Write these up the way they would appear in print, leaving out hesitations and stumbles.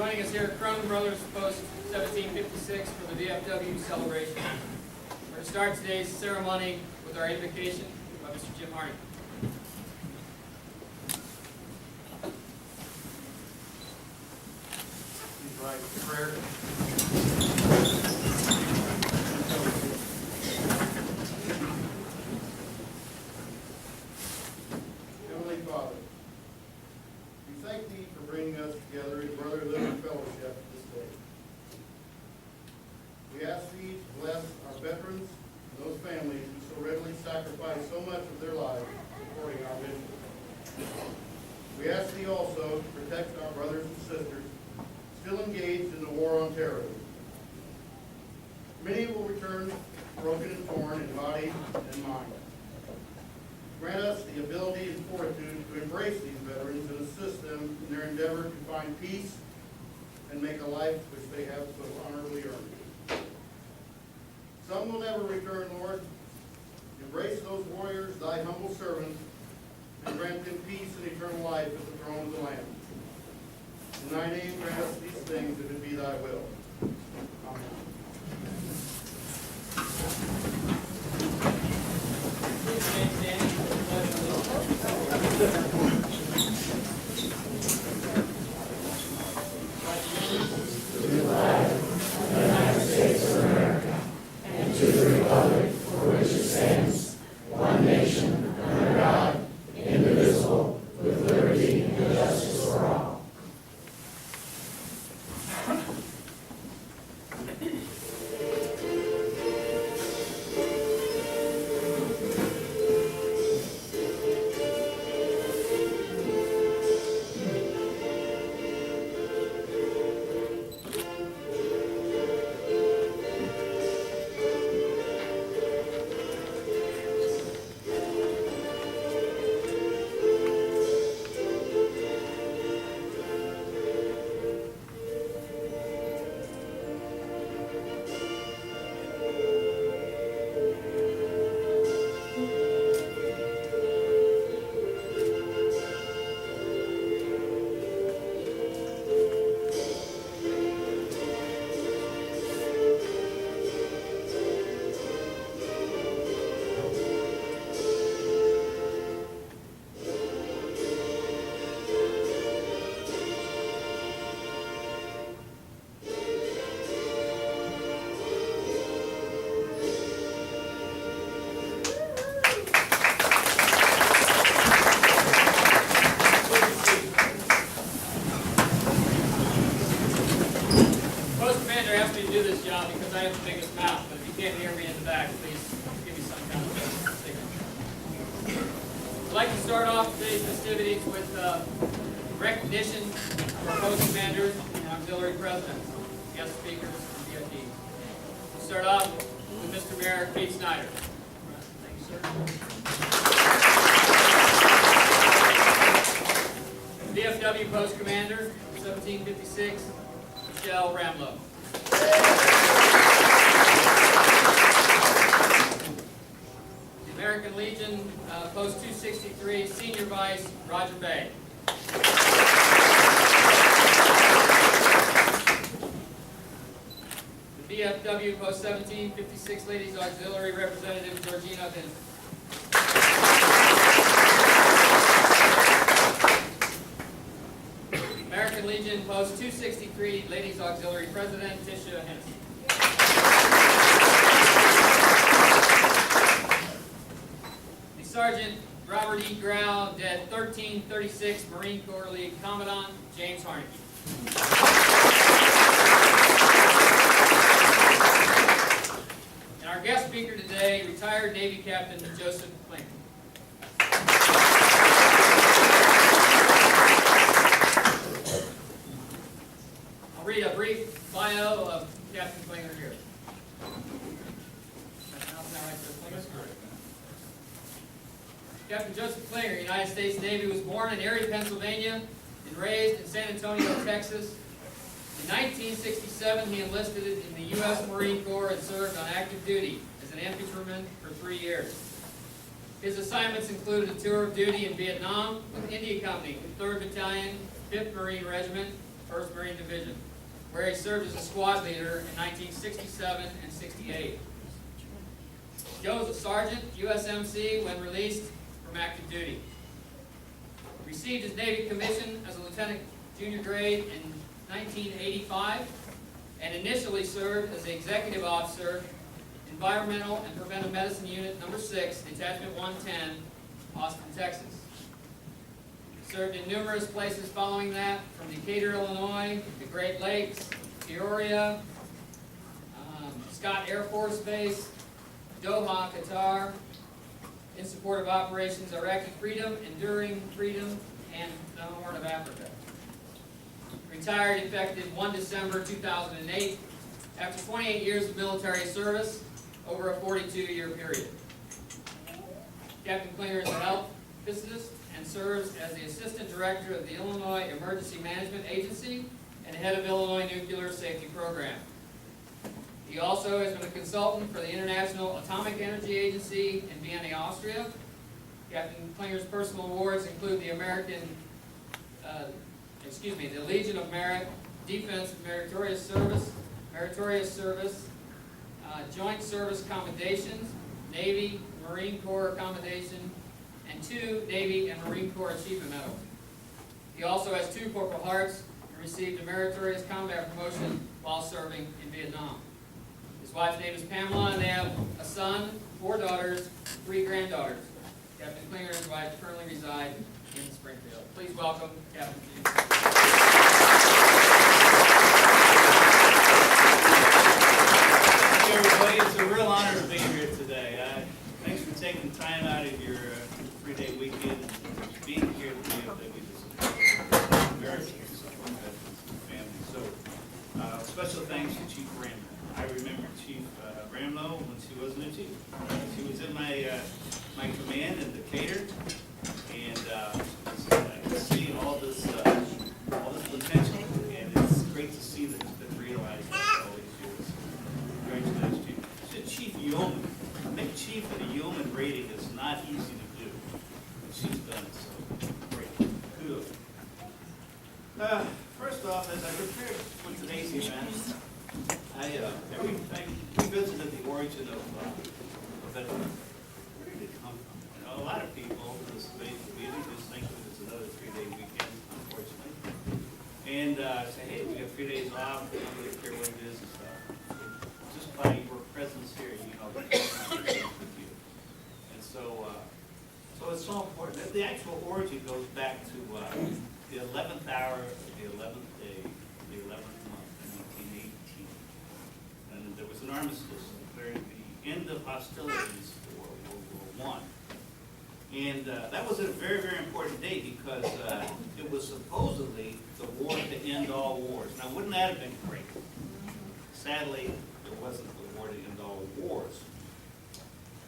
joining us here at Cronin Brothers Post 1756 for the VFW celebration. We're going to start today's ceremony with our invocation by Mr. Jim Harney. Please rise for prayer. Heavenly Father, we thank Thee for bringing us together in brotherhood and fellowship this day. We ask Thee to bless our veterans and those families who so readily sacrifice so much of their lives supporting our mission. We ask Thee also to protect our brothers and sisters still engaged in the war on terrorism. Many will return broken and torn in body and mind. Grant us the ability and fortitude to embrace these veterans and assist them in their endeavor to find peace and make a life which they have so honorably earned. Some will never return, Lord. Embrace those warriors, Thy humble servants, and grant them peace and eternal life at the throne of the Lamb. In Thy name grant us these things, if it be Thy will. Amen. Please remain standing for the pledge of allegiance. To the flag of the United States of America and to the republic for which it stands, one nation, under God, indivisible, with liberty and justice for all. Because I have the biggest mouth, but if you can't hear me in the back, please give me some kind of signal. I'd like to start off today's festivities with recognition of our post commanders and auxiliary presidents, guest speakers, and VIPs. We'll start off with Mr. Mayor Pete Snyder. Thank you, sir. VFW Post Commander, 1756, Michelle Ramlow. The American Legion, Post 263, Senior Vice, Roger Bay. The VFW Post 1756, Ladies Auxiliary Representative, Georgina Vincent. American Legion Post 263, Ladies Auxiliary President, Tisha Hennessy. The Sergeant Robert E. Grau, Dead 1336, Marine Corps League Commandant, James Harney. And our guest speaker today, retired Navy Captain Joseph Klinger. I'll read a brief bio of Captain Klinger here. Captain Joseph Klinger, United States Navy, was born in Erie, Pennsylvania, and raised in San Antonio, Texas. In 1967, he enlisted in the U.S. Marine Corps and served on active duty as an infantryman for 3 years. His assignments included a tour of duty in Vietnam with India Company, 3rd Battalion, 5th Marine Regiment, 1st Marine Division, where he served as a squad leader in 1967 and 68. Joe was a sergeant, USMC, when released from active duty. Received his Navy commission as a lieutenant junior grade in 1985, and initially served as the executive officer, Environmental and Preventive Medicine Unit Number 6, Detachment 110, Austin, Texas. Served in numerous places following that, from Decatur, Illinois, the Great Lakes, Peoria, Scott Air Force Base, Doha, Qatar, in support of operations Iraqi Freedom, Enduring Freedom, and the Horn of Africa. Retired effective 1 December 2008 after 28 years of military service over a 42-year period. Captain Klinger is a health physicist and serves as the Assistant Director of the Illinois Emergency Management Agency and head of Illinois Nuclear Safety Program. He also has been a consultant for the International Atomic Energy Agency in Vienna, Austria. Captain Klinger's personal awards include the the Legion of Merit, Defense Meritorious Service, Joint Service Commendations, Navy, Marine Corps Commendation, and 2 Navy and Marine Corps Achievement Medals. He also has 2 Purple Hearts and received a meritorious combat promotion while serving in Vietnam. His wife's name is Pamela, and they have a son, 4 daughters, 3 granddaughters. Captain Klinger and his wife currently reside in Springfield. Please welcome Captain Klinger. Hey everybody, it's a real honor to be here today. Thanks for taking time out of your 3-day weekend and being here today with Americans and families. So, special thanks to Chief Ramlow. I remember Chief Ramlow when she wasn't a chief. She was in my command in Decatur, and I can see all this potential, and it's great to see that it's been realized all these years. Congratulations, Chief. She's a Chief Yeoman. Make Chief of the Yeoman rating is not easy to do, but she's done it, so great. Kudos. First off, as I prepared for today's event, we visited the origin of veterans. Where did it come from? You know, a lot of people in this community just think that it's another 3-day weekend, unfortunately, and say, hey, we have 3 days off, we don't really care what it is and stuff. Just by your presence here, you know, with you. And so it's so important. The actual origin goes back to the 11th hour of the 11th day, the 11th month in 1918. And there was an armistice declaring the end of hostilities for World War I. And that was a very, very important day because it was supposedly the war to end all wars. Now, wouldn't that have been great? Sadly, it wasn't the war to end all wars.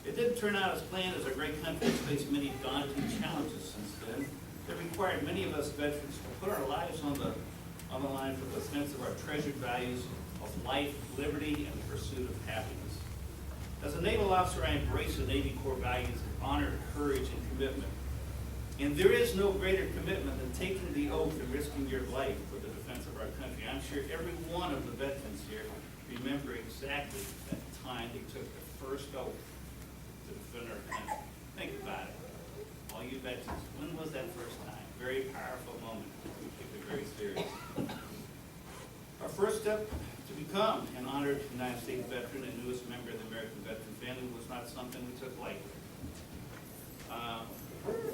It didn't turn out as planned, as our great country has faced many daunting challenges since then that required many of us veterans to put our lives on the line for the defense of our treasured values of life, liberty, and the pursuit of happiness. As a naval officer, I embrace the Navy Corps values of honor, courage, and commitment. And there is no greater commitment than taking the oath and risking your life for the defense of our country. I'm sure every one of the veterans here remember exactly that time they took the first oath to defend our country. Think about it. All you veterans, when was that first time? Very powerful moment. We take it very serious. Our first step to become an honored United States veteran and newest member of the American veteran family was not something we took lightly.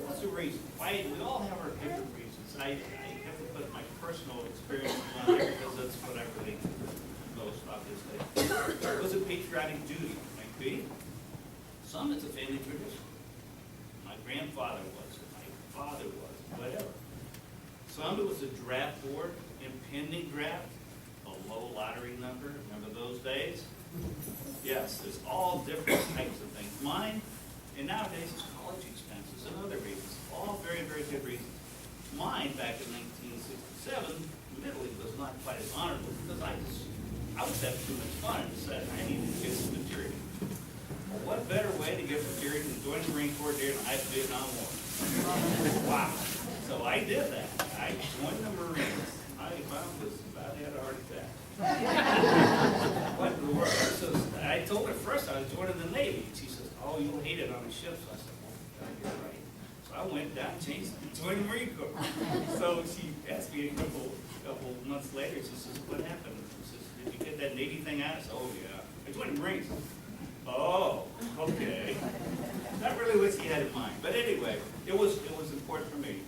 What's the reason? Why? We all have our different reasons. I have to put my personal experience on there because that's what I relate to most, obviously. Was it patriotic duty? Might be. Some it's a family tradition. My grandfather was, my father was, whatever. Some it was a draft board, impending draft, a low lottery number. Remember those days? Yes, there's all different types of things. Mine, and nowadays it's college expenses and other reasons. All very, very good reasons. Mine, back in 1967, admittedly was not quite as honorable because I was having too much fun and decided I needed to get some material. Well, what better way to get material than join the Marine Corps during the Vietnam War? Wow. So I did that. I joined the Marines. I my mom was about to have a heart attack. What in the world? So I told her first I was joining the Navy. She says, oh, you'll hate it on the ship. So I said, well, God, you're right. So I went down, changed, joined the Marine Corps. So she asked me a couple months later, she says, what happened? She says, did you get that Navy thing out? I said, oh, yeah. I joined the Marines. Oh, okay. Not really what she had in mind. But anyway, it was important for me.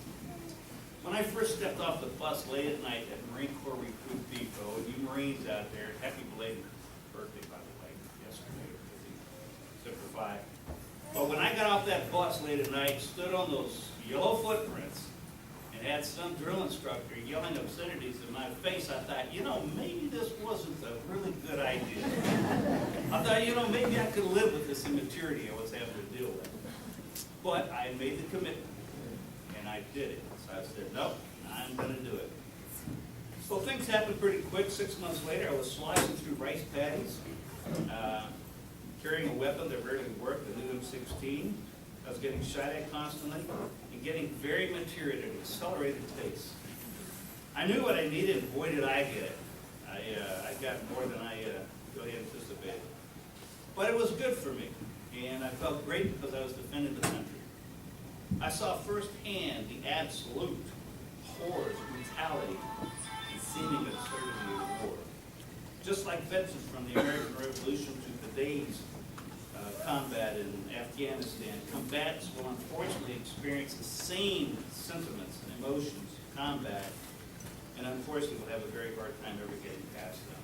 When I first stepped off the bus late at night at Marine Corps Recruit Depot, and you Marines out there, happy belated birthday, by the way, yesterday, except for 5. But when I got off that bus late at night, stood on those yellow footprints, and had some drill instructor yelling obscenities in my face, I thought, you know, maybe this wasn't a really good idea. I thought, you know, maybe I could live with this immaturity I was having to deal with. But I made the commitment, and I did it. So I said, nope, I'm going to do it. So things happened pretty quick. 6 months later, I was slicing through rice paddies, carrying a weapon that rarely worked, the new M16. I was getting shot at constantly and getting very mature at an accelerated pace. I knew what I needed, and boy did I get it. I got more than I really anticipated. But it was good for me, and I felt great because I was defending the country. I saw firsthand the absolute horrors, brutality, and seeming absurdity of war. Just like veterans from the American Revolution to today's combat in Afghanistan, combatants will unfortunately experience the same sentiments and emotions of combat, and unfortunately will have a very hard time ever getting past them.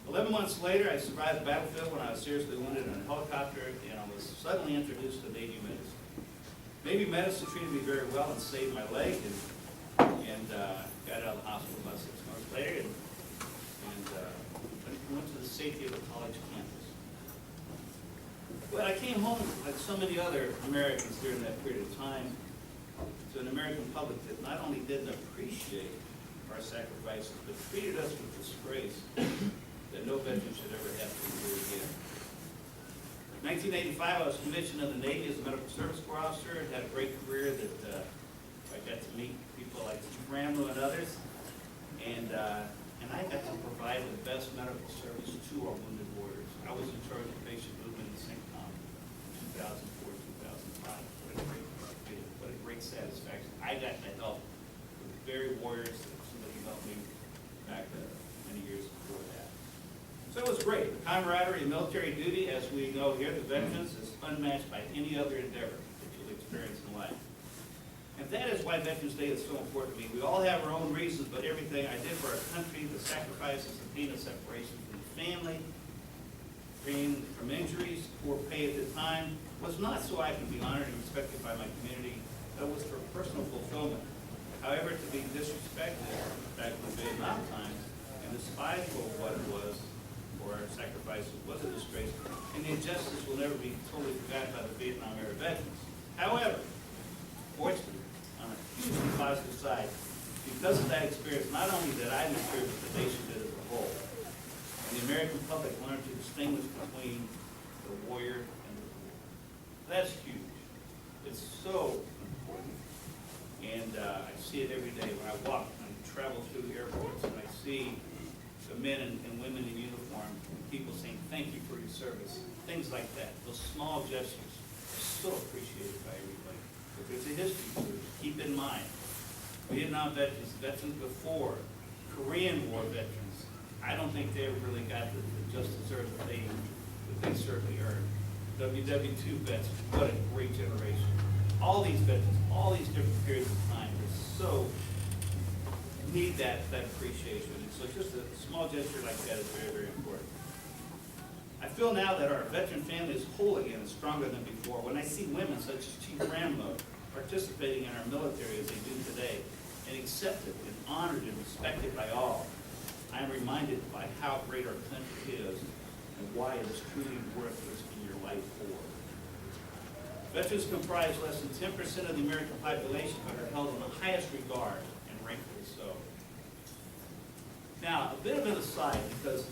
11 months later, I survived the battlefield when I was seriously wounded in a helicopter, and I was suddenly introduced to Navy medicine. Navy medicine treated me very well and saved my leg, and got out of the hospital about 6 months later, and went to the safety of the college campus. But I came home, like so many other Americans during that period of time, to an American public that not only didn't appreciate our sacrifices, but treated us with disgrace that no veteran should ever have to endure again. In 1985, I was commissioned in the Navy as a medical service corps officer. Had a great career that I got to meet people like Chief Ramlo and others, and I got to provide the best medical service to our wounded warriors. I was in charge of patient movement in CENTCOM in 2004, 2005. What a great satisfaction. I got to help the very warriors that somebody helped me back many years before that. So it was great. The camaraderie and military duty, as we know here, the veterans, is unmatched by any other endeavor that you'll experience in life. And that is why Veterans Day is so important to me. We all have our own reasons, but everything I did for our country, the sacrifices, the pain of separation from the family, pain from injuries, poor pay at the time, was not so I could be honored and respected by my community. That was for personal fulfillment. However, to be disrespected back in the Vietnam times and despised for what it was for our sacrifices was a disgrace, and the injustice will never be totally forgotten by the Vietnam era veterans. However, fortunately, on a hugely positive side, because of that experience, not only did I mature, but the nation did as a whole. And the American public learned to distinguish between the warrior and the warrior. That's huge. It's so important. And I see it every day when I walk and travel through airports, and I see the men and women in uniform, and people saying, thank you for your service. Things like that. Those small gestures are so appreciated by everybody. But there's a history to it. Keep in mind, Vietnam veterans, veterans before, Korean War veterans, I don't think they ever really got the just deserved that they certainly earned. WW2 vets, what a great generation. All these veterans, all these different periods of time, they so need that appreciation. And so just a small gesture like that is very, very important. I feel now that our veteran family is whole again and stronger than before. When I see women such as Chief Ramlo participating in our military as they do today, and accepted and honored and respected by all, I am reminded by how great our country is and why it is truly worth risking your life for. Veterans comprise less than 10% of the American population, but are held in the highest regard, and rightfully so. Now, a bit of an aside, because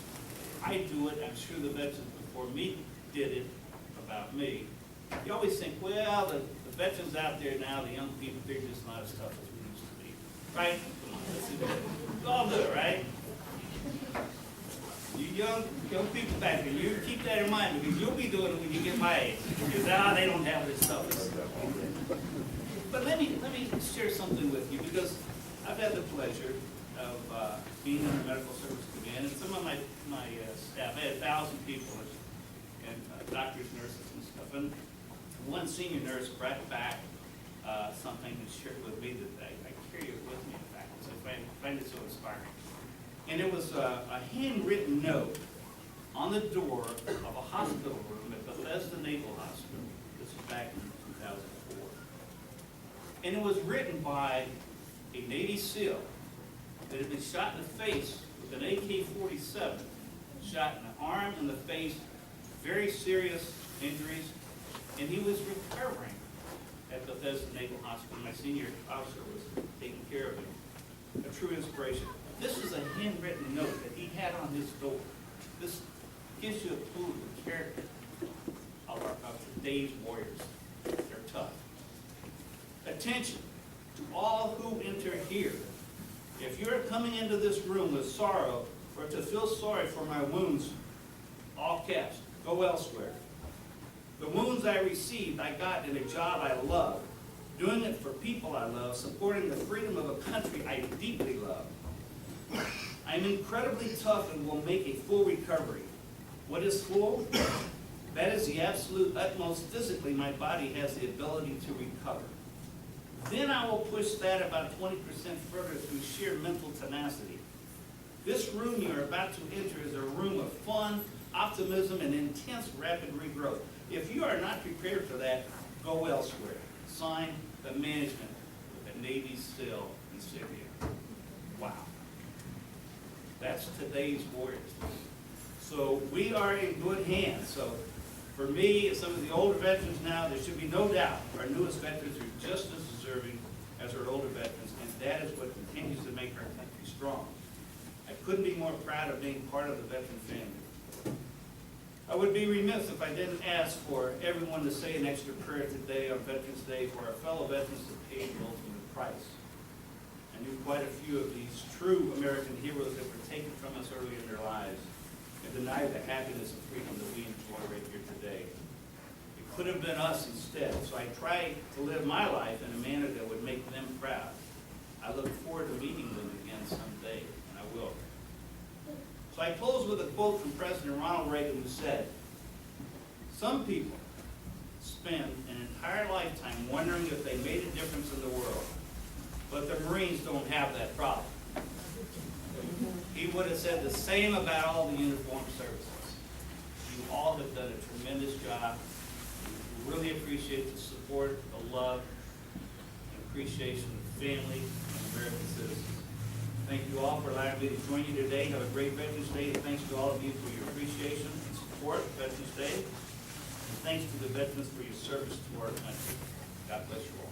I do it, I'm sure the veterans before me did it about me. You always think, well, the veterans out there now, the young people, they're just not as tough as we used to be. Right? Come on, let's do it. We all do it, right? You young people back there, you keep that in mind because you'll be doing it when you get my age. Because now they don't have this stuff. But let me share something with you because I've had the pleasure of being in the medical service command, and some of my staff, I had 1,000 people and doctors, nurses, and stuff. And one senior nurse brought back something and shared with me that I carry it with me, in fact, because I find it so inspiring. And it was a handwritten note on the door of a hospital room at Bethesda Naval Hospital. This was back in 2004. And it was written by a Navy SEAL that had been shot in the face with an AK-47, shot in the arm and the face, very serious injuries, and he was recovering at Bethesda Naval Hospital. My senior officer was taking care of him. A true inspiration. This is a handwritten note that he had on his door. This gives you a clue of the character of today's warriors. They're tough. Attention to all who enter here. If you're coming into this room with sorrow or to feel sorry for my wounds, all caps, go elsewhere. The wounds I received, I got in a job I love, doing it for people I love, supporting the freedom of a country I deeply love. I'm incredibly tough and will make a full recovery. What is full? That is the absolute utmost physically my body has the ability to recover. Then I will push that about 20% further through sheer mental tenacity. This room you are about to enter is a room of fun, optimism, and intense rapid regrowth. If you are not prepared for that, go elsewhere. Sign the management with the Navy SEAL in Syria. Wow. That's today's warriors. So we are in good hands. So for me and some of the older veterans now, there should be no doubt our newest veterans are just as deserving as our older veterans, and that is what continues to make our country strong. I couldn't be more proud of being part of the veteran family. I would be remiss if I didn't ask for everyone to say an extra prayer today on Veterans Day for our fellow veterans that paid the ultimate price. I knew quite a few of these true American heroes that were taken from us early in their lives and denied the happiness and freedom that we enjoy right here today. It could have been us instead, so I try to live my life in a manner that would make them proud. I look forward to meeting them again someday, and I will. So I close with a quote from President Ronald Reagan, who said, "Some people spend an entire lifetime wondering if they made a difference in the world, but the Marines don't have that problem." He would have said the same about all the uniformed services. You all have done a tremendous job. We really appreciate the support, the love, and appreciation of family and American citizens. Thank you all for allowing me to join you today. Have a great Veterans Day, and thanks to all of you for your appreciation and support of Veterans Day. And thanks to the veterans for your service to our country. God bless you all.